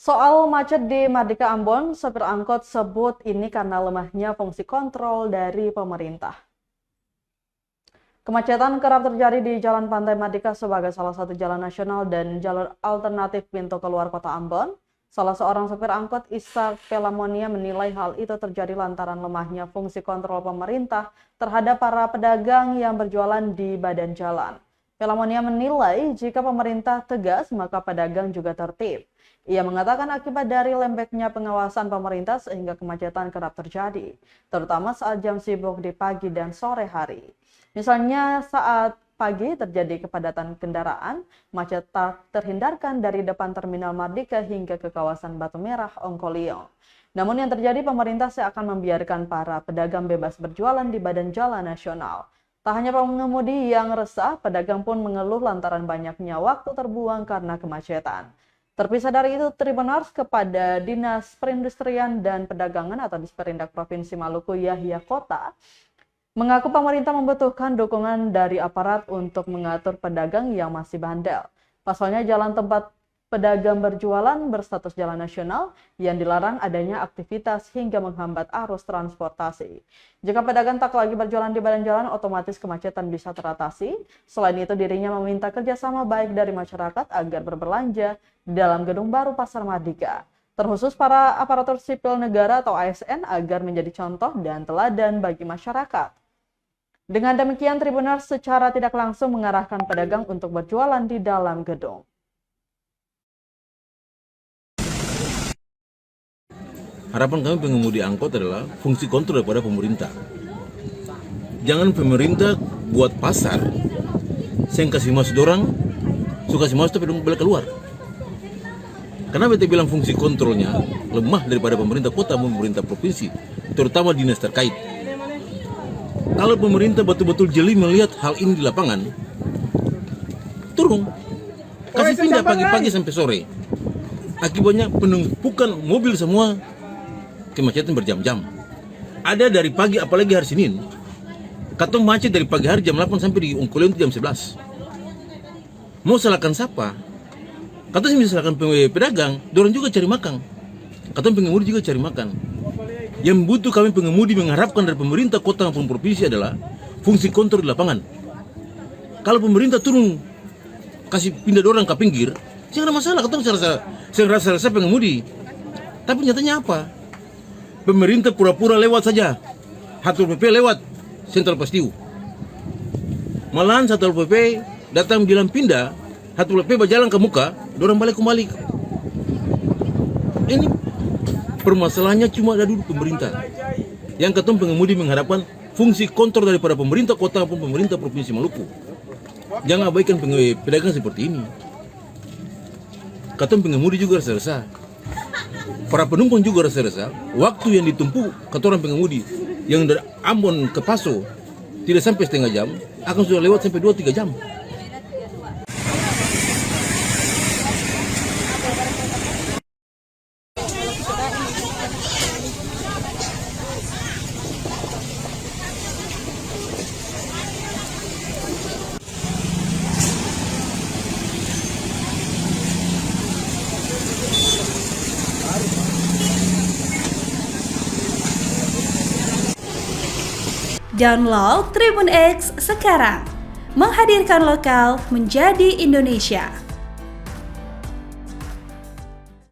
Soal macet di Mardika Ambon, sopir angkot sebut ini karena lemahnya fungsi kontrol dari pemerintah. Kemacetan kerap terjadi di Jalan Pantai Mardika sebagai salah satu jalan nasional dan jalur alternatif pintu keluar kota Ambon. Salah seorang sopir angkot, Ishak Pelamonia, menilai hal itu terjadi lantaran lemahnya fungsi kontrol pemerintah terhadap para pedagang yang berjualan di badan jalan. Pelamonia menilai jika pemerintah tegas maka pedagang juga tertib. Ia mengatakan akibat dari lembeknya pengawasan pemerintah sehingga kemacetan kerap terjadi, terutama saat jam sibuk di pagi dan sore hari. Misalnya saat pagi terjadi kepadatan kendaraan, macet tak terhindarkan dari depan Terminal Mardika hingga ke kawasan Batu Merah, Ongkolyong. Namun yang terjadi pemerintah seakan membiarkan para pedagang bebas berjualan di badan jalan nasional. Tak hanya pengemudi yang resah, pedagang pun mengeluh lantaran banyaknya waktu terbuang karena kemacetan. Terpisah dari itu, Tribunars kepada Dinas Perindustrian dan Perdagangan atau Disperindak Provinsi Maluku Yahya Kota mengaku pemerintah membutuhkan dukungan dari aparat untuk mengatur pedagang yang masih bandel. Pasalnya jalan tempat pedagang berjualan berstatus jalan nasional yang dilarang adanya aktivitas hingga menghambat arus transportasi. Jika pedagang tak lagi berjualan di badan jalan, otomatis kemacetan bisa teratasi. Selain itu, dirinya meminta kerjasama baik dari masyarakat agar berbelanja di dalam gedung baru Pasar Mardika. Terkhusus para aparatur sipil negara atau ASN agar menjadi contoh dan teladan bagi masyarakat. Dengan demikian, Tribunars secara tidak langsung mengarahkan pedagang untuk berjualan di dalam gedung. Harapan kami pengemudi angkot adalah fungsi kontrol daripada pemerintah. Jangan pemerintah buat pasar, saya kasih masuk dorang, suka kasih masuk tapi boleh keluar. Kenapa kita bilang fungsi kontrolnya lemah daripada pemerintah kota maupun pemerintah provinsi, terutama dinas terkait. Kalau pemerintah betul-betul jeli melihat hal ini di lapangan, turun, kasih pindah pagi-pagi sampai sore. Akibatnya penumpukan mobil semua, kemacetan berjam-jam. Ada dari pagi, apalagi hari Senin, katong macet dari pagi hari jam 8 sampai di Ongkolyong jam 11. Mau salahkan siapa? Katong bisa salahkan pedagang, dorang juga cari makan. Katong pengemudi juga cari makan. Yang butuh kami pengemudi mengharapkan dari pemerintah kota maupun provinsi adalah fungsi kontrol di lapangan. Kalau pemerintah turun kasih pindah dorang ke pinggir, jangan ada masalah, katong saya rasa pengemudi. Tapi nyatanya apa? Pemerintah pura-pura lewat saja. Satpol PP lewat Sentral Pastiu. Malahan Satpol PP datang bilang pindah, Satpol PP berjalan ke muka, dorang balik kembali. Ini permasalahannya cuma ada dulu pemerintah. Yang ketemu pengemudi mengharapkan fungsi kontrol daripada pemerintah kota maupun pemerintah provinsi Maluku. Jangan abaikan pedagang seperti ini. Ketemu pengemudi juga rasa-rasa. Para penumpang juga rasa-rasa. Waktu yang ditumpu orang pengemudi yang dari Ambon ke Paso tidak sampai setengah jam, akan sudah lewat sampai 2-3 jam. Download Tribun X sekarang, menghadirkan lokal menjadi Indonesia.